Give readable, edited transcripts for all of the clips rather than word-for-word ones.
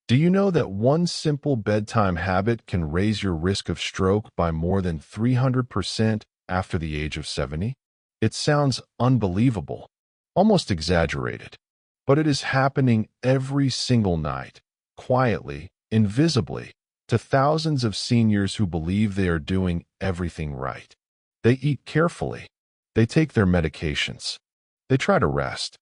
Do you know that one simple bedtime habit can raise your risk of stroke by more than 300% after the age of 70? It sounds unbelievable, almost exaggerated, but it is happening every single night, quietly, invisibly, to thousands of seniors who believe they are doing everything right. They eat carefully. They take their medications. They try to rest.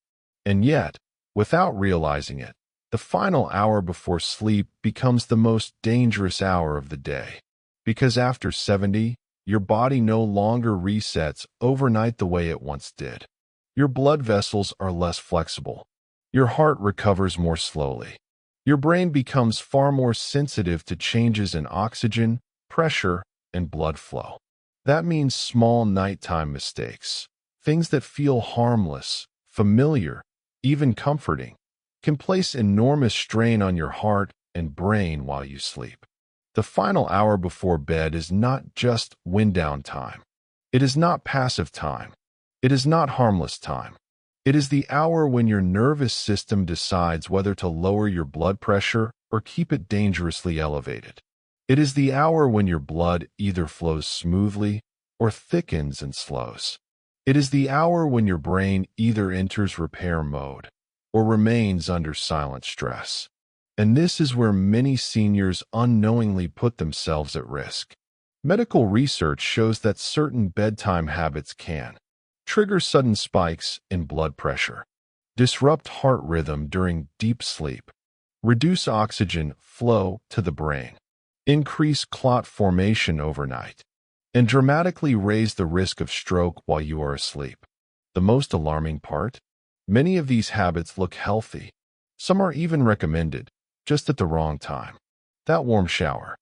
And yet, without realizing it, the final hour before sleep becomes the most dangerous hour of the day. Because after 70, your body no longer resets overnight the way it once did. Your blood vessels are less flexible. Your heart recovers more slowly. Your brain becomes far more sensitive to changes in oxygen, pressure, and blood flow. That means small nighttime mistakes, things that feel harmless, familiar, even comforting, can place enormous strain on your heart and brain while you sleep. The final hour before bed is not just wind-down time. It is not passive time. It is not harmless time. It is the hour when your nervous system decides whether to lower your blood pressure or keep it dangerously elevated. It is the hour when your blood either flows smoothly or thickens and slows. It is the hour when your brain either enters repair mode or remains under silent stress. And this is where many seniors unknowingly put themselves at risk. Medical research shows that certain bedtime habits can trigger sudden spikes in blood pressure, disrupt heart rhythm during deep sleep, reduce oxygen flow to the brain, increase clot formation overnight, and dramatically raise the risk of stroke while you are asleep. The most alarming part? Many of these habits look healthy. Some are even recommended, just at the wrong time. That warm shower,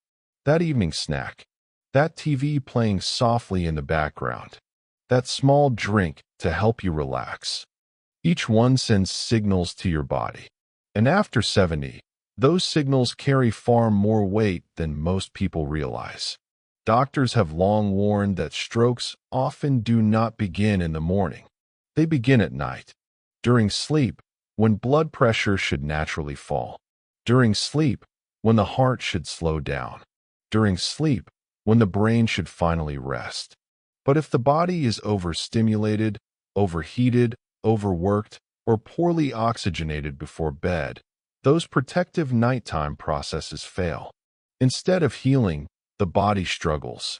that evening snack, that TV playing softly in the background, that small drink to help you relax. Each one sends signals to your body. And after 70, those signals carry far more weight than most people realize. Doctors have long warned that strokes often do not begin in the morning. They begin at night, during sleep, when blood pressure should naturally fall, during sleep, when the heart should slow down, during sleep, when the brain should finally rest. But if the body is overstimulated, overheated, overworked, or poorly oxygenated before bed, those protective nighttime processes fail. Instead of healing, the body struggles.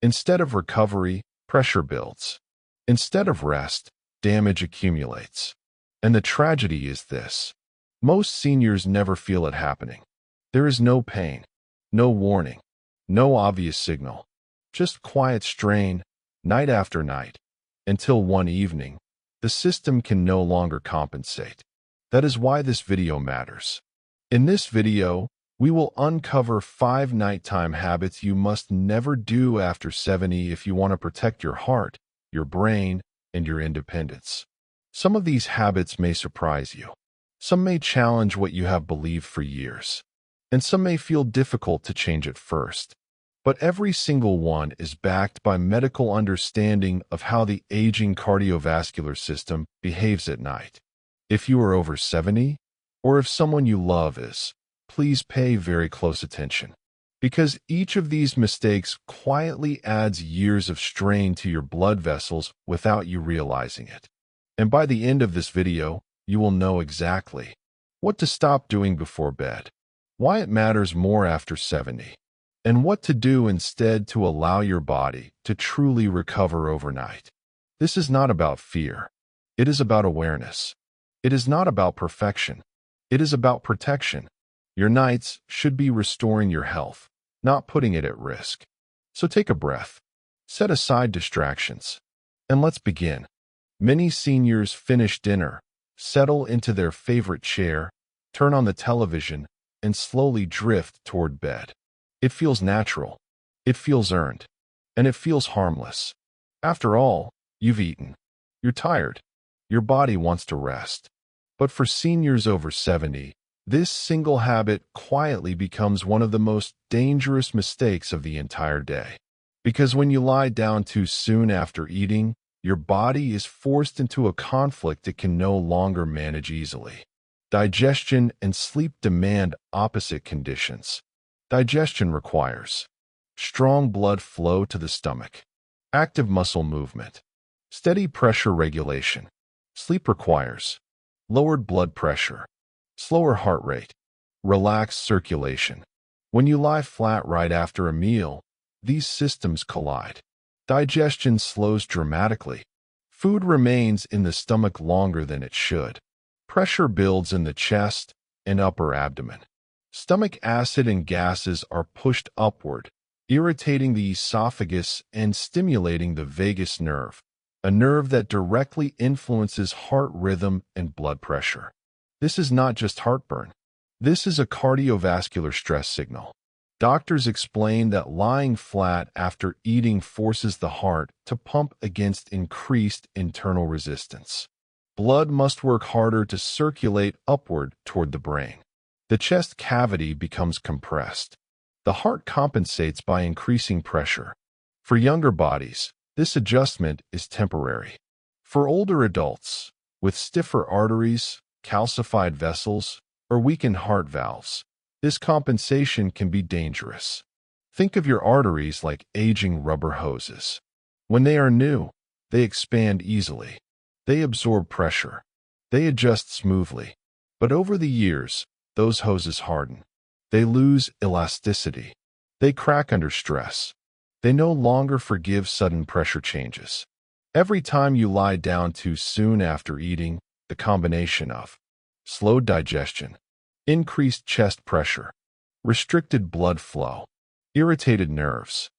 Instead of recovery, pressure builds. Instead of rest, damage accumulates. And the tragedy is this: most seniors never feel it happening. There is no pain, no warning, no obvious signal, just quiet strain, night after night, until one evening, the system can no longer compensate. That is why this video matters. In this video, we will uncover 5 nighttime habits you must never do after 70 if you want to protect your heart, your brain, and your independence. Some of these habits may surprise you. Some may challenge what you have believed for years. And some may feel difficult to change at first. But every single one is backed by medical understanding of how the aging cardiovascular system behaves at night. If you are over 70, or if someone you love is, please pay very close attention. Because each of these mistakes quietly adds years of strain to your blood vessels without you realizing it. And by the end of this video, you will know exactly what to stop doing before bed, why it matters more after 70, and what to do instead to allow your body to truly recover overnight. This is not about fear. It is about awareness. It is not about perfection. It is about protection. Your nights should be restoring your health, not putting it at risk. So take a breath, set aside distractions, and let's begin. Many seniors finish dinner, settle into their favorite chair, turn on the television, and slowly drift toward bed. It feels natural, it feels earned, and it feels harmless. After all, you've eaten. You're tired. Your body wants to rest. But for seniors over 70, this single habit quietly becomes one of the most dangerous mistakes of the entire day. Because when you lie down too soon after eating, your body is forced into a conflict it can no longer manage easily. Digestion and sleep demand opposite conditions. Digestion requires strong blood flow to the stomach, active muscle movement, steady pressure regulation. Sleep requires lowered blood pressure, slower heart rate, relaxed circulation. When you lie flat right after a meal, these systems collide. Digestion slows dramatically. Food remains in the stomach longer than it should. Pressure builds in the chest and upper abdomen. Stomach acid and gases are pushed upward, irritating the esophagus and stimulating the vagus nerve, a nerve that directly influences heart rhythm and blood pressure. This is not just heartburn. This is a cardiovascular stress signal. Doctors explain that lying flat after eating forces the heart to pump against increased internal resistance. Blood must work harder to circulate upward toward the brain. The chest cavity becomes compressed. The heart compensates by increasing pressure. For younger bodies, this adjustment is temporary. For older adults, with stiffer arteries, calcified vessels, or weakened heart valves, this compensation can be dangerous. Think of your arteries like aging rubber hoses. When they are new, they expand easily. They absorb pressure. They adjust smoothly. But over the years, those hoses harden. They lose elasticity. They crack under stress. They no longer forgive sudden pressure changes. Every time you lie down too soon after eating, the combination of slowed digestion, increased chest pressure, restricted blood flow, irritated nerves,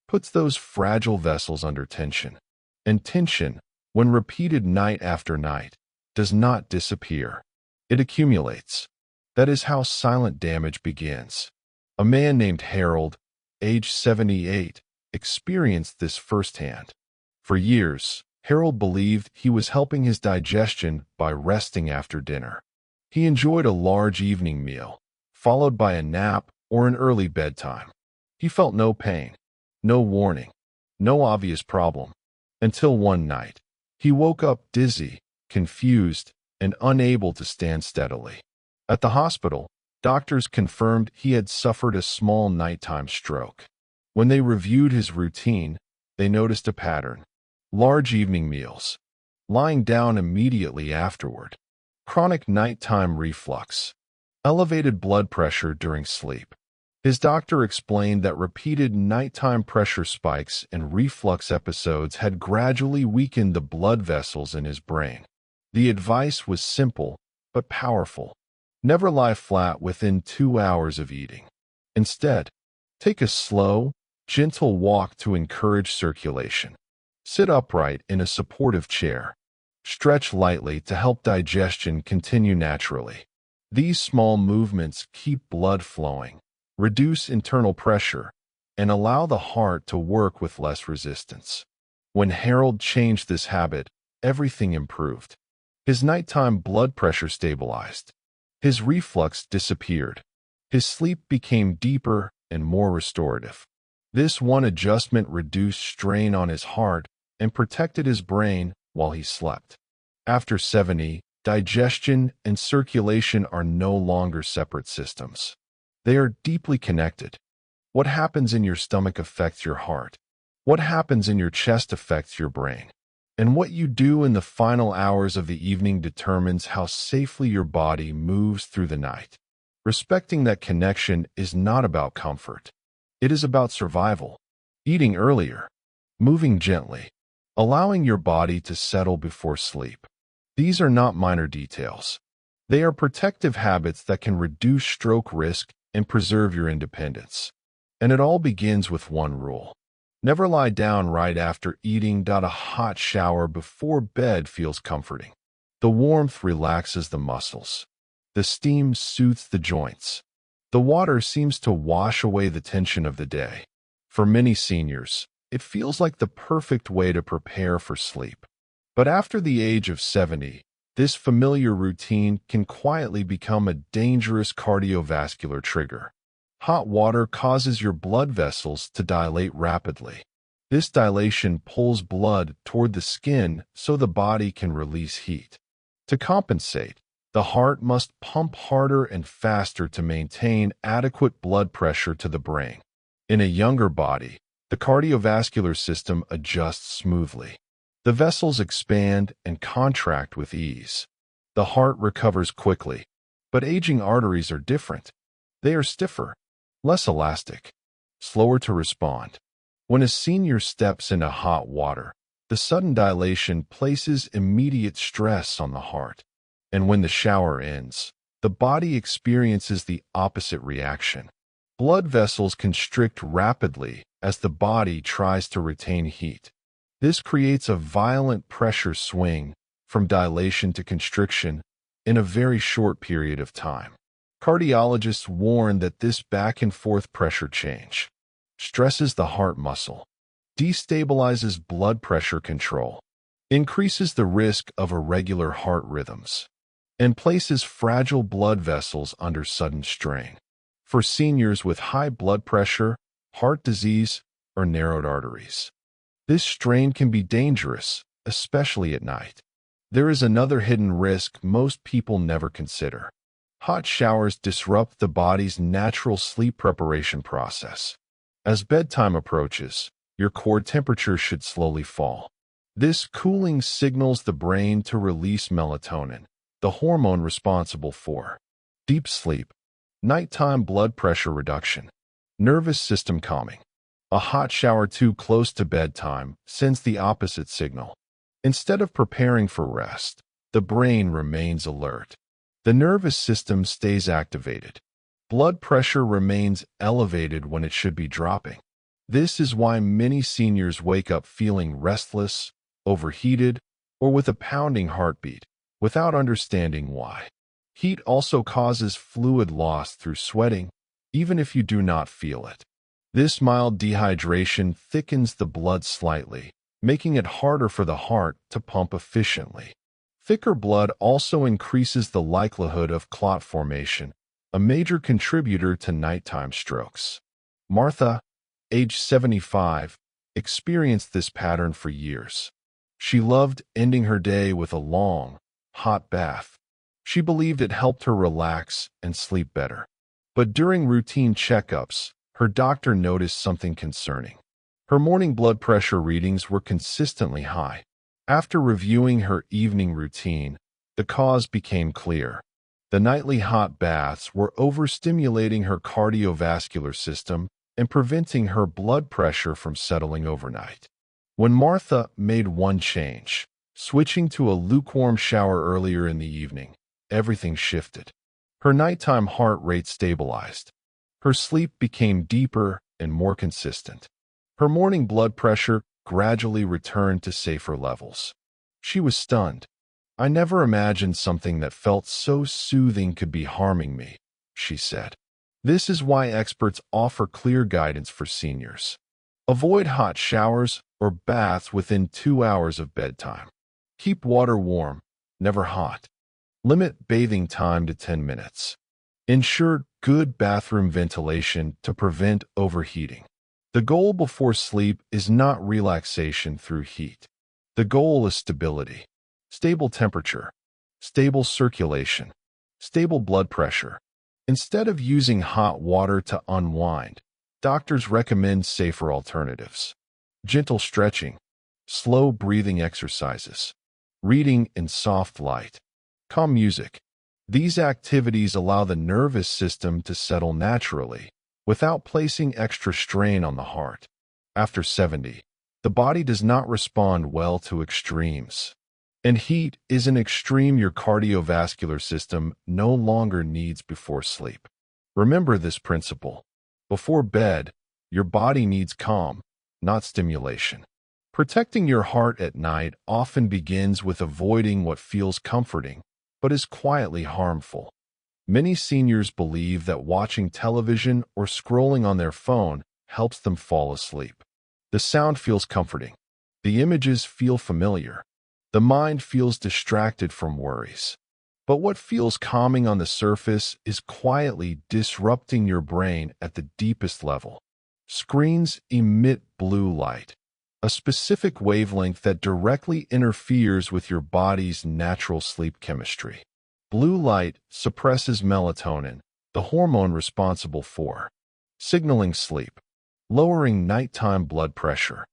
puts those fragile vessels under tension. And tension, when repeated night after night, does not disappear. It accumulates. That is how silent damage begins. A man named Harold, age 78, experienced this firsthand. For years, Harold believed he was helping his digestion by resting after dinner. He enjoyed a large evening meal, followed by a nap or an early bedtime. He felt no pain, no warning, no obvious problem, until one night. He woke up dizzy, confused, and unable to stand steadily. At the hospital, doctors confirmed he had suffered a small nighttime stroke. When they reviewed his routine, they noticed a pattern: large evening meals, lying down immediately afterward, chronic nighttime reflux, elevated blood pressure during sleep. His doctor explained that repeated nighttime pressure spikes and reflux episodes had gradually weakened the blood vessels in his brain. The advice was simple but powerful. Never lie flat within 2 hours of eating. Instead, take a slow, gentle walk to encourage circulation. Sit upright in a supportive chair. Stretch lightly to help digestion continue naturally. These small movements keep blood flowing, reduce internal pressure, and allow the heart to work with less resistance. When Harold changed this habit, everything improved. His nighttime blood pressure stabilized. His reflux disappeared. His sleep became deeper and more restorative. This one adjustment reduced strain on his heart and protected his brain while he slept. After 70, digestion and circulation are no longer separate systems. They are deeply connected. What happens in your stomach affects your heart. What happens in your chest affects your brain. And what you do in the final hours of the evening determines how safely your body moves through the night. Respecting that connection is not about comfort. It is about survival. Eating earlier, moving gently, allowing your body to settle before sleep. These are not minor details. They are protective habits that can reduce stroke risk and preserve your independence. And it all begins with one rule. Never lie down right after eating. A hot shower before bed feels comforting. The warmth relaxes the muscles. The steam soothes the joints. The water seems to wash away the tension of the day. For many seniors, it feels like the perfect way to prepare for sleep. But after the age of 70, this familiar routine can quietly become a dangerous cardiovascular trigger. Hot water causes your blood vessels to dilate rapidly. This dilation pulls blood toward the skin so the body can release heat. To compensate, The heart must pump harder and faster to maintain adequate blood pressure to the brain. In a younger body, the cardiovascular system adjusts smoothly. The vessels expand and contract with ease. The heart recovers quickly, but aging arteries are different. They are stiffer, less elastic, slower to respond. When a senior steps into hot water, the sudden dilation places immediate stress on the heart. And when the shower ends, the body experiences the opposite reaction. Blood vessels constrict rapidly as the body tries to retain heat. This creates a violent pressure swing from dilation to constriction in a very short period of time. Cardiologists warn that this back-and-forth pressure change stresses the heart muscle, destabilizes blood pressure control, increases the risk of irregular heart rhythms, and places fragile blood vessels under sudden strain. For seniors with high blood pressure, heart disease, or narrowed arteries, this strain can be dangerous, especially at night. There is another hidden risk most people never consider. Hot showers disrupt the body's natural sleep preparation process. As bedtime approaches, your core temperature should slowly fall. This cooling signals the brain to release melatonin, the hormone responsible for deep sleep, nighttime blood pressure reduction, nervous system calming. A hot shower too close to bedtime sends the opposite signal. Instead of preparing for rest, the brain remains alert. The nervous system stays activated. Blood pressure remains elevated when it should be dropping. This is why many seniors wake up feeling restless, overheated, or with a pounding heartbeat, without understanding why. Heat also causes fluid loss through sweating, even if you do not feel it. This mild dehydration thickens the blood slightly, making it harder for the heart to pump efficiently. Thicker blood also increases the likelihood of clot formation, a major contributor to nighttime strokes. Martha, age 75, experienced this pattern for years. She loved ending her day with a long, hot bath. She believed it helped her relax and sleep better. But during routine checkups, her doctor noticed something concerning. Her morning blood pressure readings were consistently high. After reviewing her evening routine, the cause became clear. The nightly hot baths were overstimulating her cardiovascular system and preventing her blood pressure from settling overnight. When Martha made one change, switching to a lukewarm shower earlier in the evening, everything shifted. Her nighttime heart rate stabilized. Her sleep became deeper and more consistent. Her morning blood pressure gradually returned to safer levels. She was stunned. "I never imagined something that felt so soothing could be harming me," she said. This is why experts offer clear guidance for seniors. Avoid hot showers or baths within 2 hours of bedtime. Keep water warm, never hot. Limit bathing time to 10 minutes. Ensure good bathroom ventilation to prevent overheating. The goal before sleep is not relaxation through heat. The goal is stability. Stable temperature, stable circulation, stable blood pressure. Instead of using hot water to unwind, doctors recommend safer alternatives. Gentle stretching, slow breathing exercises, reading in soft light, calm music. These activities allow the nervous system to settle naturally, without placing extra strain on the heart. After 70, the body does not respond well to extremes. And heat is an extreme your cardiovascular system no longer needs before sleep. Remember this principle. Before bed, your body needs calm, not stimulation. Protecting your heart at night often begins with avoiding what feels comforting, but is quietly harmful. Many seniors believe that watching television or scrolling on their phone helps them fall asleep. The sound feels comforting. The images feel familiar. The mind feels distracted from worries. But what feels calming on the surface is quietly disrupting your brain at the deepest level. Screens emit blue light, a specific wavelength that directly interferes with your body's natural sleep chemistry. Blue light suppresses melatonin, the hormone responsible for signaling sleep, lowering nighttime blood pressure,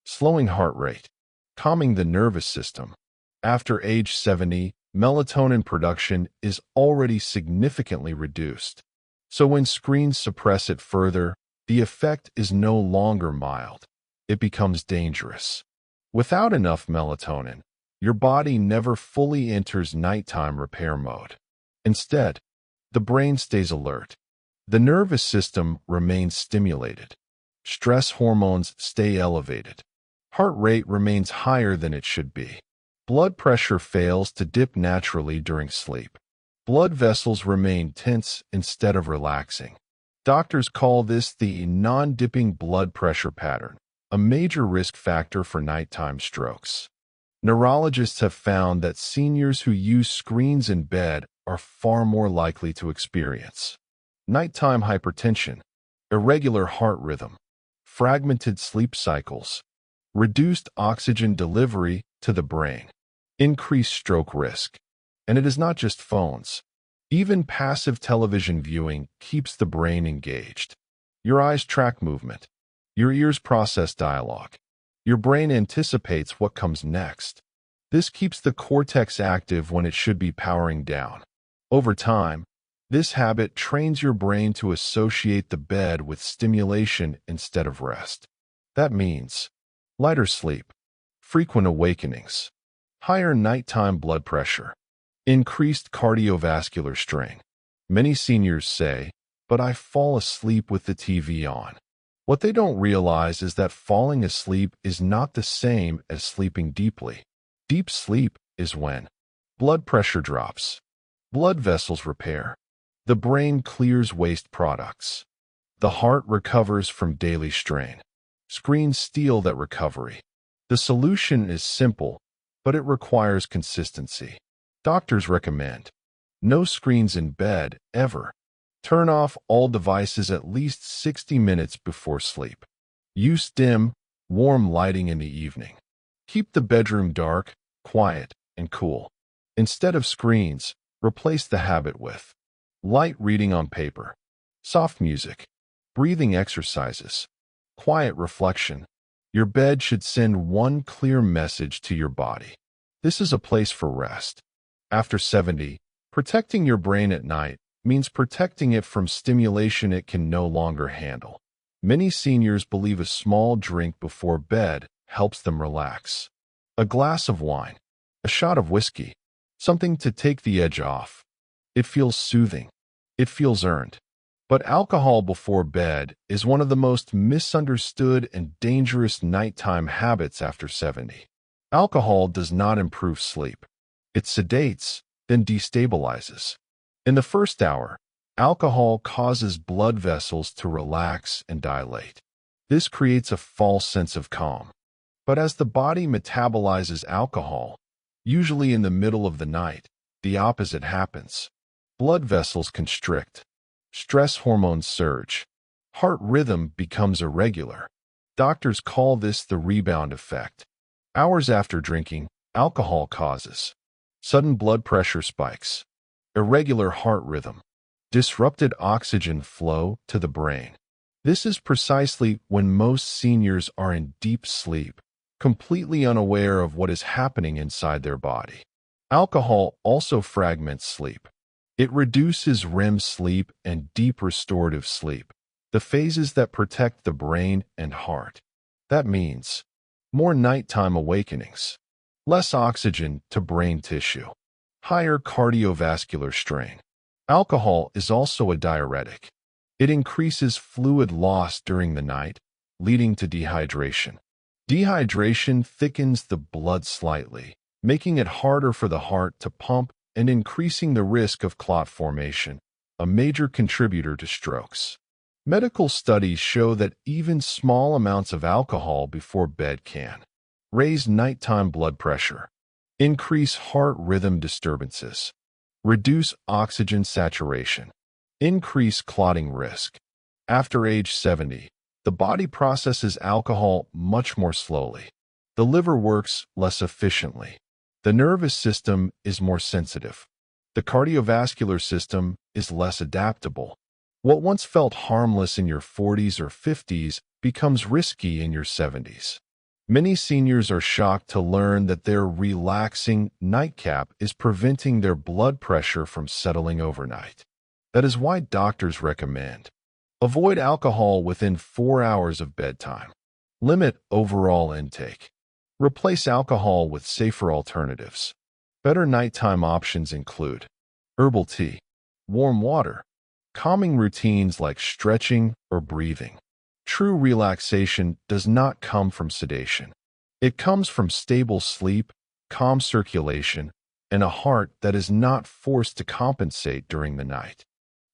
slowing heart rate, calming the nervous system. After age 70, melatonin production is already significantly reduced. So when screens suppress it further, the effect is no longer mild. It becomes dangerous. Without enough melatonin, your body never fully enters nighttime repair mode. Instead, the brain stays alert. The nervous system remains stimulated. Stress hormones stay elevated. Heart rate remains higher than it should be. Blood pressure fails to dip naturally during sleep. Blood vessels remain tense instead of relaxing. Doctors call this the non-dipping blood pressure pattern, a major risk factor for nighttime strokes. Neurologists have found that seniors who use screens in bed are far more likely to experience nighttime hypertension, irregular heart rhythm, fragmented sleep cycles, reduced oxygen delivery to the brain, increased stroke risk. And it is not just phones. Even passive television viewing keeps the brain engaged. Your eyes track movement. Your ears process dialogue. Your brain anticipates what comes next. This keeps the cortex active when it should be powering down. Over time, this habit trains your brain to associate the bed with stimulation instead of rest. That means lighter sleep, frequent awakenings, higher nighttime blood pressure, increased cardiovascular strain. Many seniors say, "But I fall asleep with the TV on." What they don't realize is that falling asleep is not the same as sleeping deeply. Deep sleep is when blood pressure drops, blood vessels repair, the brain clears waste products, the heart recovers from daily strain. Screens steal that recovery. The solution is simple, but it requires consistency. Doctors recommend no screens in bed, ever. Turn off all devices at least 60 minutes before sleep. Use dim, warm lighting in the evening. Keep the bedroom dark, quiet, and cool. Instead of screens, replace the habit with light reading on paper, soft music, breathing exercises, quiet reflection. Your bed should send one clear message to your body. This is a place for rest. After 70, protecting your brain at night means protecting it from stimulation it can no longer handle. Many seniors believe a small drink before bed helps them relax. A glass of wine, a shot of whiskey, something to take the edge off. It feels soothing. It feels earned. But alcohol before bed is one of the most misunderstood and dangerous nighttime habits after 70. Alcohol does not improve sleep. It sedates, then destabilizes. In the first hour, alcohol causes blood vessels to relax and dilate. This creates a false sense of calm. But as the body metabolizes alcohol, usually in the middle of the night, the opposite happens. Blood vessels constrict. Stress hormones surge. Heart rhythm becomes irregular. Doctors call this the rebound effect. Hours after drinking, alcohol causes sudden blood pressure spikes, irregular heart rhythm, disrupted oxygen flow to the brain. This is precisely when most seniors are in deep sleep, completely unaware of what is happening inside their body. Alcohol also fragments sleep. It reduces REM sleep and deep restorative sleep, the phases that protect the brain and heart. That means more nighttime awakenings, less oxygen to brain tissue, higher cardiovascular strain. Alcohol is also a diuretic. It increases fluid loss during the night, leading to dehydration. Dehydration thickens the blood slightly, making it harder for the heart to pump and increasing the risk of clot formation, a major contributor to strokes. Medical studies show that even small amounts of alcohol before bed can raise nighttime blood pressure, increase heart rhythm disturbances, reduce oxygen saturation, increase clotting risk. After age 70, the body processes alcohol much more slowly. The liver works less efficiently. The nervous system is more sensitive. The cardiovascular system is less adaptable. What once felt harmless in your 40s or 50s becomes risky in your 70s. Many seniors are shocked to learn that their relaxing nightcap is preventing their blood pressure from settling overnight. That is why doctors recommend: avoid alcohol within 4 hours of bedtime. Limit overall intake. Replace alcohol with safer alternatives. Better nighttime options include herbal tea, warm water, calming routines like stretching or breathing. True relaxation does not come from sedation. It comes from stable sleep, calm circulation, and a heart that is not forced to compensate during the night.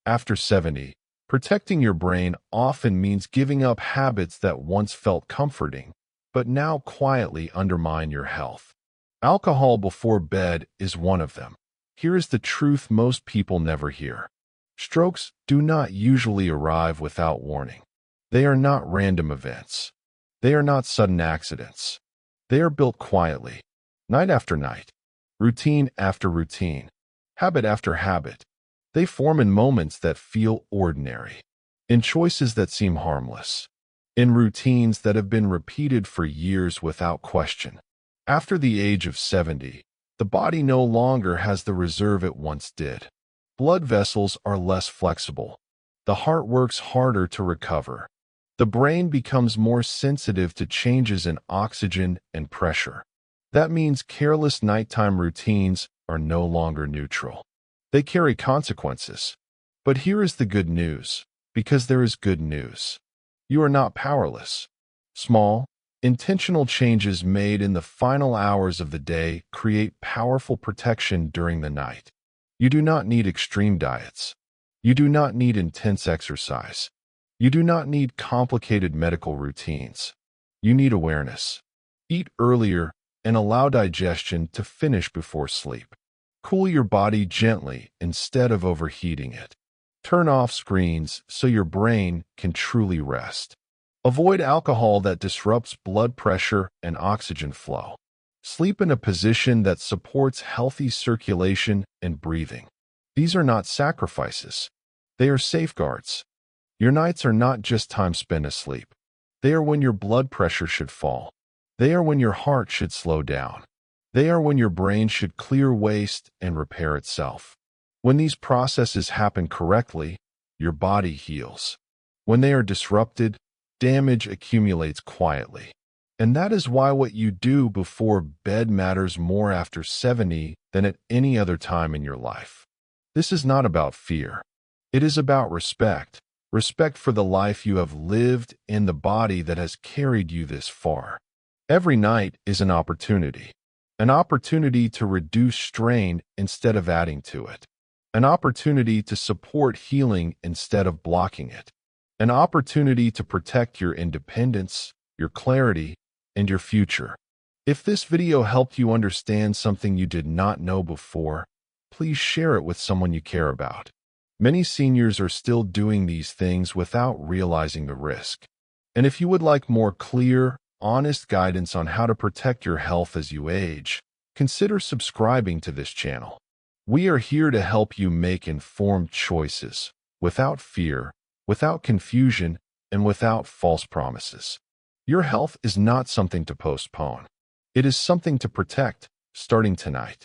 After 70, protecting your brain often means giving up habits that once felt comforting, but now quietly undermine your health. Alcohol before bed is one of them. Here is the truth most people never hear. Strokes do not usually arrive without warning. They are not random events. They are not sudden accidents. They are built quietly, night after night, routine after routine, habit after habit. They form in moments that feel ordinary, in choices that seem harmless, in routines that have been repeated for years without question. After the age of 70, the body no longer has the reserve it once did. Blood vessels are less flexible. The heart works harder to recover. The brain becomes more sensitive to changes in oxygen and pressure. That means careless nighttime routines are no longer neutral. They carry consequences. But here is the good news, because there is good news. You are not powerless. Small, intentional changes made in the final hours of the day create powerful protection during the night. You do not need extreme diets. You do not need intense exercise. You do not need complicated medical routines. You need awareness. Eat earlier and allow digestion to finish before sleep. Cool your body gently instead of overheating it. Turn off screens so your brain can truly rest. Avoid alcohol that disrupts blood pressure and oxygen flow. Sleep in a position that supports healthy circulation and breathing. These are not sacrifices. They are safeguards. Your nights are not just time spent asleep. They are when your blood pressure should fall. They are when your heart should slow down. They are when your brain should clear waste and repair itself. When these processes happen correctly, your body heals. When they are disrupted, damage accumulates quietly. And that is why what you do before bed matters more after 70 than at any other time in your life. This is not about fear. It is about respect. Respect for the life you have lived and the body that has carried you this far. Every night is an opportunity to reduce strain instead of adding to it, an opportunity to support healing instead of blocking it, an opportunity to protect your independence, your clarity, and your future. If this video helped you understand something you did not know before, please share it with someone you care about. Many seniors are still doing these things without realizing the risk. And if you would like more clear, honest guidance on how to protect your health as you age, consider subscribing to this channel. We are here to help you make informed choices, without fear, without confusion, and without false promises. Your health is not something to postpone. It is something to protect, starting tonight.